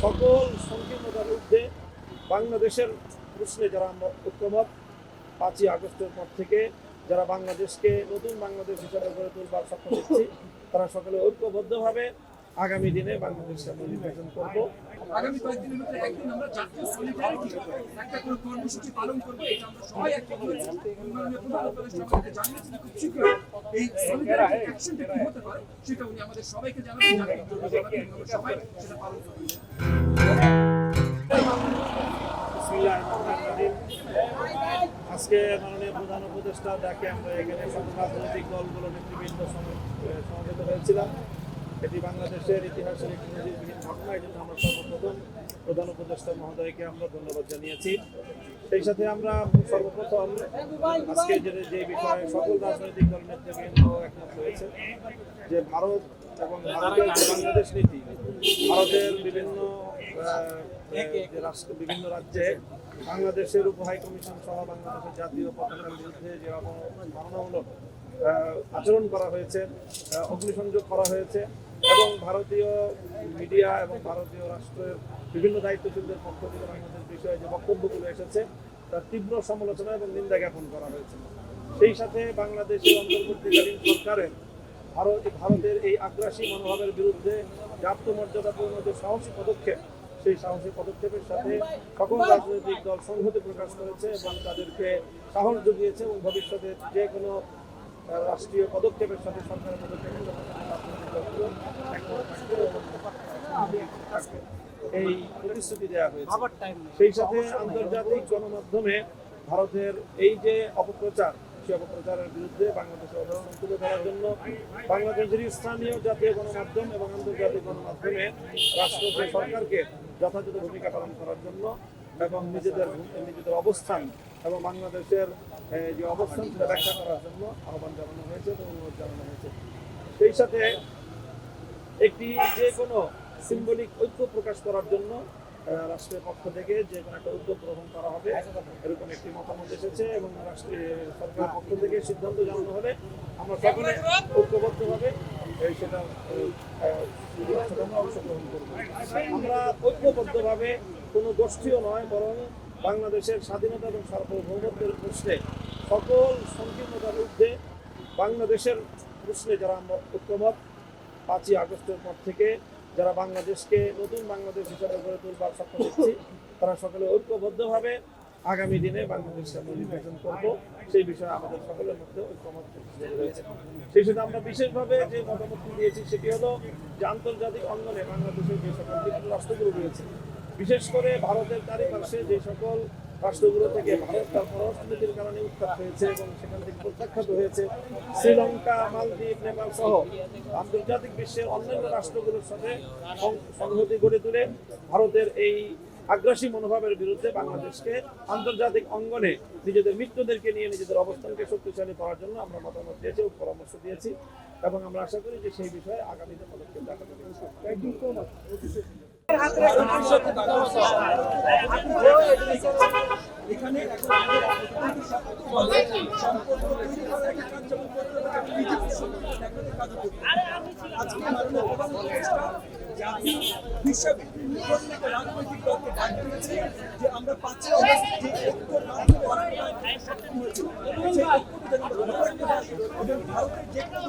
সকল সংকীর্ণতার ঊর্ধ্বে বাংলাদেশের প্রশ্নে যারা আমরা ঐক্যমত 5ই আগস্টের পর থেকে যারা বাংলাদেশকে নতুন বাংলাদেশ হিসাবে গড়ে তোলবার স্বপ্ন দেখছি, তারা সকলে ঐক্যবদ্ধভাবে আগামী দিনে বাংলাদেশকে আমরা নির্বাচন করবো। আগামী কয়েকদিনের মধ্যে একদিন আমরা জাতীয় সলিডারিটি একটা করে কর্মসূচি পালন করবো। এটা আমরা সবাই একটা করেছি, উন্নয়নের প্রধান উপদেষ্টাকে জানিয়েছি খুব শীঘ্রই এই সলিডারিটি অ্যাকশনটা কি হতে পারে সেটা উনি আমাদের সবাইকে জানাবেন, আমরা সবাই সেটা পালন করব। আজকে মাননীয় প্রধান উপদেষ্টা যাকে আমরা এখানে সকল রাজনৈতিক দলগুলো নেতৃবৃন্দ সমবেত হয়েছিলাম, এটি বাংলাদেশের ইতিহাসের একটি নজিরবিহীন ঘটনা। এই জন্য আমরা সর্বপ্রথম প্রধান উপদেষ্টা মহোদয়কে আমরা ধন্যবাদ জানিয়েছি। সেই সাথে আমরা সর্বপ্রথম আজকে যে বিষয়ে সকল রাজনৈতিক দল নেতৃবৃন্দ একমত হয়েছে যে ভারত এবং ভারতের বাংলাদেশ নীতি, ভারতের বিভিন্ন বিভিন্ন রাজ্যে বাংলাদেশের উপ-হাই কমিশন সহ বাংলাদেশের জাতীয় পতাকার বিরুদ্ধে যে অবমাননামূলক আচরণ করা হয়েছে, অগ্নিসংযোগ করা হয়েছে এবং ভারতীয় মিডিয়া এবং ভারতীয় রাষ্ট্রের বিভিন্ন দায়িত্বশীলদের পক্ষ থেকে বাংলাদেশ বিষয়ে যে বক্তব্যগুলো এসেছে তার তীব্র সমালোচনা এবং নিন্দা জ্ঞাপন করা হয়েছে। সেই সাথে বাংলাদেশের অন্তর্বর্তীকালীন সরকারের ভারতের এই আগ্রাসী মনোভাবের বিরুদ্ধে যে আত্মমর্যাদাপূর্ণ যে সাহসী পদক্ষেপ, সেই সাহসী পদক্ষেপের সাথে সকল রাজনৈতিক দল সংহতি প্রকাশ করেছে এবং তাদেরকে সাহস জুগিয়েছে এবং ভবিষ্যতে যে কোনো রাষ্ট্রীয় পদক্ষেপের সাথে সরকারের পদক্ষেপের সাথে এই প্রতিশ্রুতি দেওয়া হয়েছে। সেই সাথে আন্তর্জাতিক গণমাধ্যমে ভারতের এই যে অপপ্রচার, সেই অপপ্রচারের বিরুদ্ধে বাংলাদেশের অবস্থান তুলে ধরার জন্য বাংলাদেশের স্থানীয় জাতীয় গণমাধ্যম এবং আন্তর্জাতিক গণমাধ্যমে রাষ্ট্র সরকারকে যথাযথ ভূমিকা পালন করার জন্য এবং নিজেদের অবস্থান এবং বাংলাদেশের যে অবস্থান সেটা ব্যাখ্যা করার জন্য আহ্বান জানানো হয়েছে এবং অনুরোধ জানানো হয়েছে। সেই সাথে একটি যে কোনো সিম্বলিক ঐক্য প্রকাশ করার জন্য রাষ্ট্রের পক্ষ থেকে যে কোনো একটা উদ্যোগ গ্রহণ করা হবে এরকম একটি মতামত এসেছে এবং সরকারের পক্ষ থেকে সিদ্ধান্ত জানানো হলে আমরা সকলে ঐক্যবদ্ধভাবে সেটা অংশগ্রহণ করব। আমরা ঐক্যবদ্ধভাবে কোনো গোষ্ঠীও নয়, বরং বাংলাদেশের স্বাধীনতা এবং সার্বভৌমত্বের প্রশ্নে সকল সংকীর্ণতার ঊর্ধ্বে বাংলাদেশের প্রশ্নে যারা আমরা ঐক্যমত 5ই আগস্টের পর থেকে যারা বাংলাদেশকে নতুন বাংলাদেশ হিসাবে গড়ে তোলবার স্বপ্ন দেখছি, তারা সকলে ঐক্যবদ্ধভাবে আগামী দিনে বাংলাদেশকে আমরা নির্বাচন করবো। সেই বিষয়ে আমাদের সকলের মধ্যে ঐক্যমত রয়েছে। সেই সাথে আমরা বিশেষভাবে যে মতামতটি দিয়েছি সেটি হলো যে আন্তর্জাতিক অঙ্গনে বাংলাদেশের যে সকল রাষ্ট্রগুলো রয়েছে, বিশেষ করে ভারতের চারিপাশে যে সকল রাষ্ট্রগুলো থেকে ভারত তার পররাষ্ট্রনীতির কারণে উৎখাত হয়েছে এবং সেখান থেকে প্রত্যাখ্যাত হয়েছে, শ্রীলঙ্কা, মালদ্বীপ, নেপাল সহ আন্তর্জাতিক বিশ্বের অন্যান্য রাষ্ট্রগুলোর সাথে সংহতি গড়ে তুলে ভারতের এই আগ্রাসী মনোভাবের বিরুদ্ধে বাংলাদেশকে আন্তর্জাতিক অঙ্গনে নিজেদের মিত্রদেরকে নিয়ে নিজেদের অবস্থানকে শক্তিশালী করার জন্য আমরা মতামত দিয়েছি ও পরামর্শ দিয়েছি এবং আমরা আশা করি যে সেই বিষয়ে আগামীতে পদক্ষেপ দেখা যাবে। এখানে হিসাবে প্রত্যেকটা রাজনৈতিক দলকে ডাক দিয়েছে যে আমরা 5ই আগস্ট যে ঐক্য ভারতের যে কোনো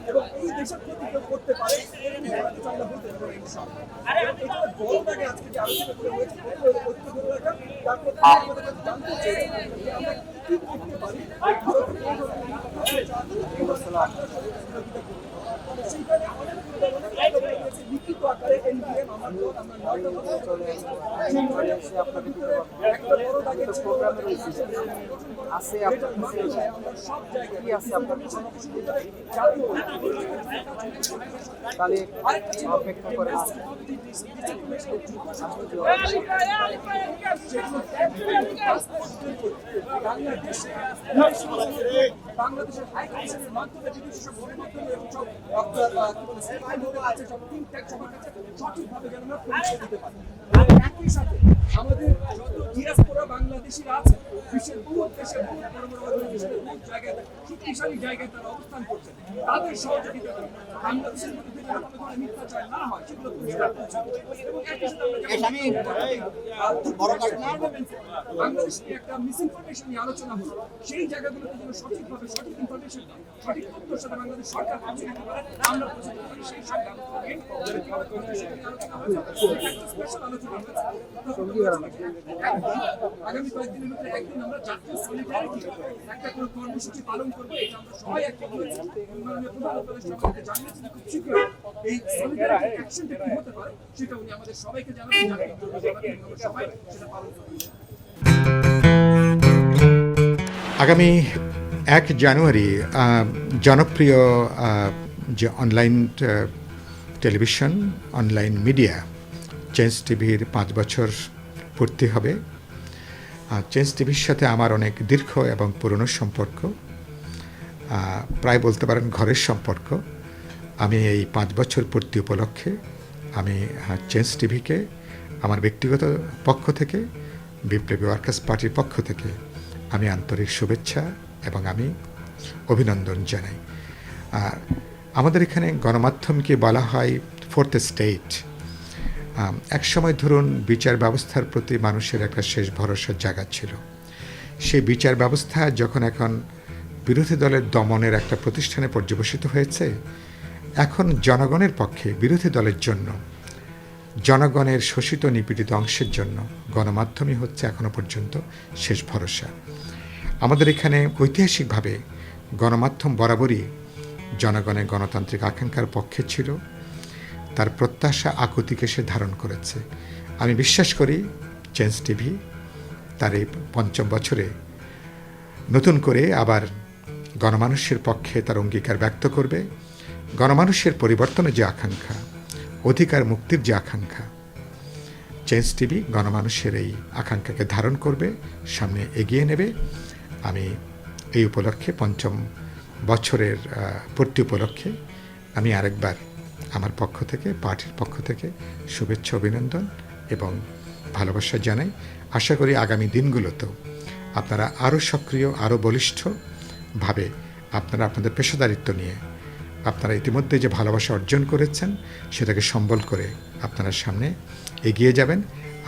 এবং এই দেশের প্রতি কেউ করতে পারে বড়টাকে আজকে যে আলোচনা করে হয়েছে তারপর জানতে চাই আমরা কি করতে পারি সেইখানে লিখিত আকারে এনডিএম আমার একটা বড় দাগে প্রোগ্রামের আছে সব জায়গায় আছে আপনার আরেকটা ছিল বাংলাদেশের হাই কমিশনের মাধ্যমে বিদেশি গণমাধ্যমে এবং সব সঠিকভাবে যেন আমরা পরিচয় দিতে পারি। আর একই সাথে আমাদের যত ডিয়াসপোরা বাংলাদেশিরা আছে বিশ্বের বহু দেশে বহু বড় বড় অর্গানাইজেশনের বহু জায়গায় শক্তিশালী জায়গায় তারা অবস্থান করছে, তাদের সহযোগিতা করে বাংলাদেশের বিরুদ্ধে যেন কোনো ধরনের মিথ্যাচার না হয় সেগুলো পরিষ্কার করছে। এবং একই সাথে আমরা বাংলাদেশ নিয়ে একটা মিসইনফরমেশন নিয়ে আলোচনা হলো, সেই জায়গাগুলোতে যেন সঠিকভাবে সঠিক ইনফরমেশন সঠিক তথ্যের সাথে বাংলাদেশ সরকার পৌঁছে দিতে পারে, আমরা পৌঁছে দিতে পারি সেই সঙ্গে আগামী কয়েকদিনের মধ্যে একদিন আমরা জাতীয় সলিডারিটি একটা করে কর্মসূচি পালন করবো, এটা আমরা সবাই একমত হয়েছি। মাননীয় প্রধান উপদেষ্টা আমাদেরকে জানিয়েছেন যে খুব শীঘ্রই এই সলিডারিটি অ্যাকশনটা কি হতে পারে সেটা উনি আমাদের সবাইকে জানাবেন, আমরা সবাই সেটা পালন করবো। আগামী 1 জানুয়ারি জনপ্রিয় যে online television online media change টিভির 5 বছর পূর্তি হবে। চেঞ্জ টিভির সাথে আমার অনেক দীর্ঘ এবং পুরনো সম্পর্ক, প্রায় বলতে পারেন ঘরের সম্পর্ক। আমি এই 5 বছর পূর্তি উপলক্ষে আমি চেঞ্জ টিভিকে আমার ব্যক্তিগত পক্ষ থেকে, বিপ্লবী ওয়ার্কার্স পার্টির পক্ষ থেকে আমি আন্তরিক শুভেচ্ছা এবং আমি অভিনন্দন জানাই। আর আমাদের এখানে গণমাধ্যমকে বলা হয় 4th স্টেট। একসময় ধরুন বিচার ব্যবস্থার প্রতি মানুষের একটা শেষ ভরসার জায়গা ছিল। সেই বিচার ব্যবস্থা যখন এখন বিরোধী দলের দমনের একটা প্রতিষ্ঠানে পর্যবেসিত হয়েছে, এখন জনগণের পক্ষে বিরোধী দলের জন্য, জনগণের শোষিত নিপীড়িত অংশের জন্য গণমাধ্যমই হচ্ছে এখনো পর্যন্ত শেষ ভরসা। আমাদের এখানে ঐতিহাসিকভাবে গণমাধ্যম বরাবরই জনগণের গণতান্ত্রিক আকাঙ্ক্ষার পক্ষে ছিল, তার প্রত্যাশা আকুতিকে সে ধারণ করেছে। আমি বিশ্বাস করি চেঞ্জ টিভি তার এই 5ম বছরে নতুন করে আবার গণমানুষের পক্ষে তার অঙ্গীকার ব্যক্ত করবে। গণমানুষের পরিবর্তনের যে আকাঙ্ক্ষা, অধিকার মুক্তির যে আকাঙ্ক্ষা, চেঞ্জ টিভি গণমানুষের এই আকাঙ্ক্ষাকে ধারণ করবে, সামনে এগিয়ে নেবে। আমি এই উপলক্ষে 5ম বছরের পূর্তি উপলক্ষে আমি আরেকবার আমার পক্ষ থেকে, পার্টির পক্ষ থেকে শুভেচ্ছা, অভিনন্দন এবং ভালোবাসা জানাই। আশা করি আগামী দিনগুলোতেও আপনারা আরও সক্রিয়, আরও বলিষ্ঠভাবে আপনারা আপনাদের পেশাদারিত্ব নিয়ে আপনারা ইতিমধ্যে যে ভালোবাসা অর্জন করেছেন সেটাকে সম্বল করে আপনারা সামনে এগিয়ে যাবেন।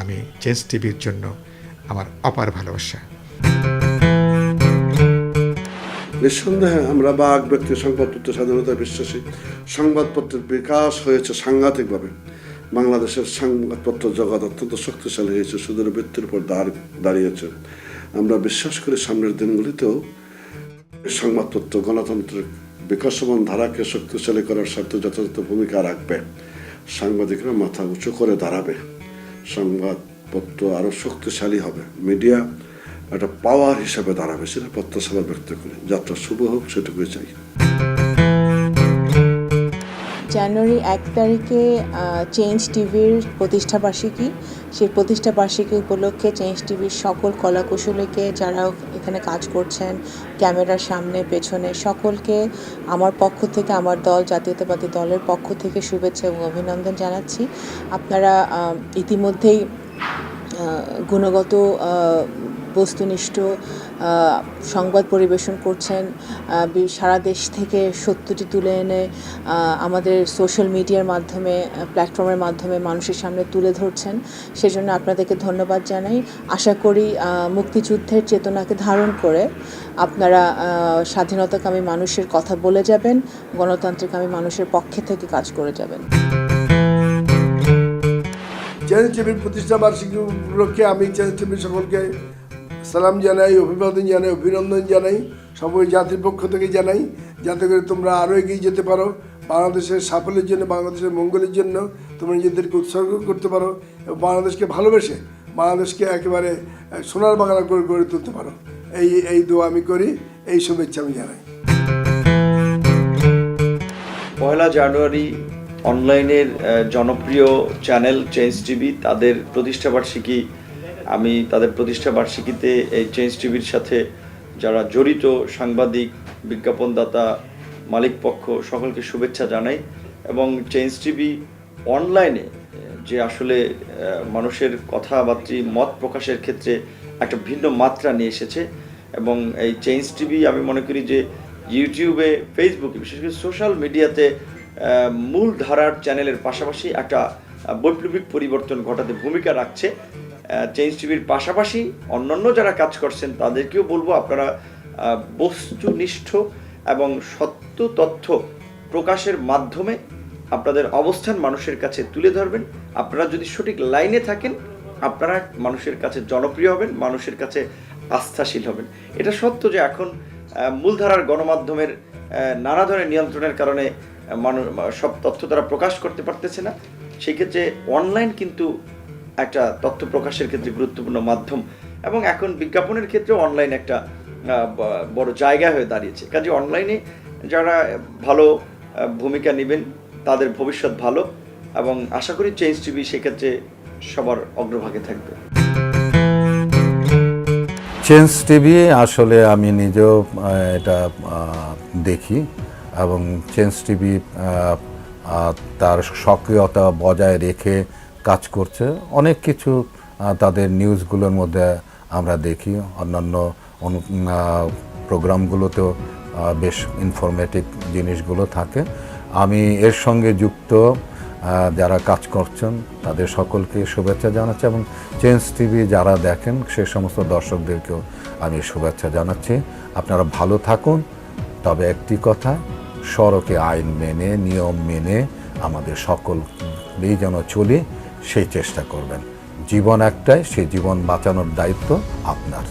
আমি চেঞ্জ টিভির জন্য আমার অপার ভালোবাসা। নিঃসন্দেহে আমরা বাক ব্যক্তি সংবাদপত্র স্বাধীনতায় বিশ্বাসী। সংবাদপত্রের বিকাশ হয়েছে সাংঘাতিকভাবে। বাংলাদেশের সংবাদপত্র জগৎ অত্যন্ত শক্তিশালী হয়েছে, সুদূর বৃত্তির উপর দাঁড়িয়েছে। আমরা বিশ্বাস করি সামনের দিনগুলিতেও সংবাদপত্র গণতন্ত্রের বিকাশমান ধারাকে শক্তিশালী করার স্বার্থে যথাযথ ভূমিকা রাখবে। সাংবাদিকরা মাথা উঁচু করে দাঁড়াবে, সংবাদপত্র আরও শক্তিশালী হবে, মিডিয়া একটা পাওয়ার হিসাবে দাঁড়াবে, সেটা প্রত্যাশা ব্যক্ত করি। যাত্রা শুভ হোক, সেটুকুই চাই। জানুয়ারি 1 তারিখে চেঞ্জ টিভির প্রতিষ্ঠাবার্ষিকী। সেই প্রতিষ্ঠাবার্ষিকী উপলক্ষে চেঞ্জ টিভির সকল কলাকুশলীকে, যারা এখানে কাজ করছেন ক্যামেরার সামনে পেছনে, সকলকে আমার পক্ষ থেকে, আমার দল জাতীয়তাবাদী দলের পক্ষ থেকে শুভেচ্ছা এবং অভিনন্দন জানাচ্ছি। আপনারা ইতিমধ্যেই গুণগত বস্তুনিষ্ঠ সংবাদ পরিবেশন করছেন। সারা দেশ থেকে সত্যটি তুলে এনে আমাদের সোশ্যাল মিডিয়ার মাধ্যমে, প্ল্যাটফর্মের মাধ্যমে মানুষের সামনে তুলে ধরছেন। সেজন্য আপনাদেরকে ধন্যবাদ জানাই। আশা করি মুক্তিযুদ্ধের চেতনাকে ধারণ করে আপনারা স্বাধীনতাকামী মানুষের কথা বলে যাবেন, গণতান্ত্রিকামী মানুষের পক্ষে থেকে কাজ করে যাবেন। চেঞ্জ টিভির প্রতিষ্ঠা বার্ষিকী উপলক্ষে আমি চেঞ্জ টিভির সকলকে সালাম জানাই, অভিবাদন জানাই, অভিনন্দন জানাই, সবাই জাতির পক্ষ থেকে জানাই, যাতে করে তোমরা আরও এগিয়ে যেতে পারো, বাংলাদেশের সাফল্যের জন্য, বাংলাদেশের মঙ্গলের জন্য তোমরা নিজেদেরকে উৎসর্গ করতে পারো এবং বাংলাদেশকে ভালোবেসে বাংলাদেশকে একেবারে সোনার বাংলা করে গড়ে তুলতে পারো। এই দোয়া আমি করি, এই শুভেচ্ছা আমি জানাই। 1 জানুয়ারি অনলাইনের জনপ্রিয় চ্যানেল চেঞ্জ টিভি তাদের প্রতিষ্ঠাবার্ষিকী, আমি তাদের প্রতিষ্ঠাবার্ষিকীতে এই চেঞ্জ টিভির সাথে যারা জড়িত সাংবাদিক, বিজ্ঞাপনদাতা, মালিকপক্ষ সকলকে শুভেচ্ছা জানাই। এবং চেঞ্জ টিভি অনলাইনে যে আসলে মানুষের কথাবার্তা, মত প্রকাশের ক্ষেত্রে একটা ভিন্ন মাত্রা নিয়ে এসেছে। এবং এই চেঞ্জ টিভি আমি মনে করি যে ইউটিউবে, ফেসবুকে, বিশেষ করে সোশ্যাল মিডিয়াতে মূল ধারার চ্যানেলের পাশাপাশি একটা বৈপ্লবিক পরিবর্তন ঘটাতে ভূমিকা রাখছে। চেঞ্জ টিভির পাশাপাশি অন্যান্য যারা কাজ করছেন তাদেরকেও বলবো আপনারা বস্তুনিষ্ঠ এবং সত্য তথ্য প্রকাশের মাধ্যমে আপনাদের অবস্থান মানুষের কাছে তুলে ধরবেন। আপনারা যদি সঠিক লাইনে থাকেন আপনারা মানুষের কাছে জনপ্রিয় হবেন, মানুষের কাছে আস্থাশীল হবেন। এটা সত্য যে এখন মূলধারার গণমাধ্যমের নানা ধরনের নিয়ন্ত্রণের কারণে সব তথ্য তারা প্রকাশ করতে পারতেছে না। সেই ক্ষেত্রে অনলাইন কিন্তু একটা তথ্য প্রকাশের ক্ষেত্রে গুরুত্বপূর্ণ মাধ্যম, এবং এখন বিজ্ঞাপনের ক্ষেত্রেও অনলাইন একটা বড় জায়গা হয়ে দাঁড়িয়েছে। কাজে অনলাইনে যারা ভালো ভূমিকা নেবেন তাদের ভবিষ্যৎ ভালো, এবং আশা করি চেঞ্জ টিভি সেক্ষেত্রে সবার অগ্রভাগে থাকবে। চেঞ্জ টিভি আসলে আমি নিজেও এটা দেখি, এবং চেঞ্জ টিভি তার সক্রিয়তা বজায় রেখে কাজ করছে। অনেক কিছু তাদের নিউজগুলোর মধ্যে আমরা দেখি, অন্যান্য প্রোগ্রামগুলোতেও বেশ ইনফরমেটিভ জিনিসগুলো থাকে। আমি এর সঙ্গে যুক্ত যারা কাজ করছেন তাদের সকলকে শুভেচ্ছা জানাচ্ছি, এবং চেঞ্জ টিভি যারা দেখেন সে সমস্ত দর্শকদেরকেও আমি শুভেচ্ছা জানাচ্ছি। আপনারা ভালো থাকুন, তবে একটি কথা, সড়কে আইন মেনে, নিয়ম মেনে আমাদের সকলেই যেন চলি সেই চেষ্টা করবেন। জীবন একটাই, সেই জীবন বাঁচানোর দায়িত্ব আপনার।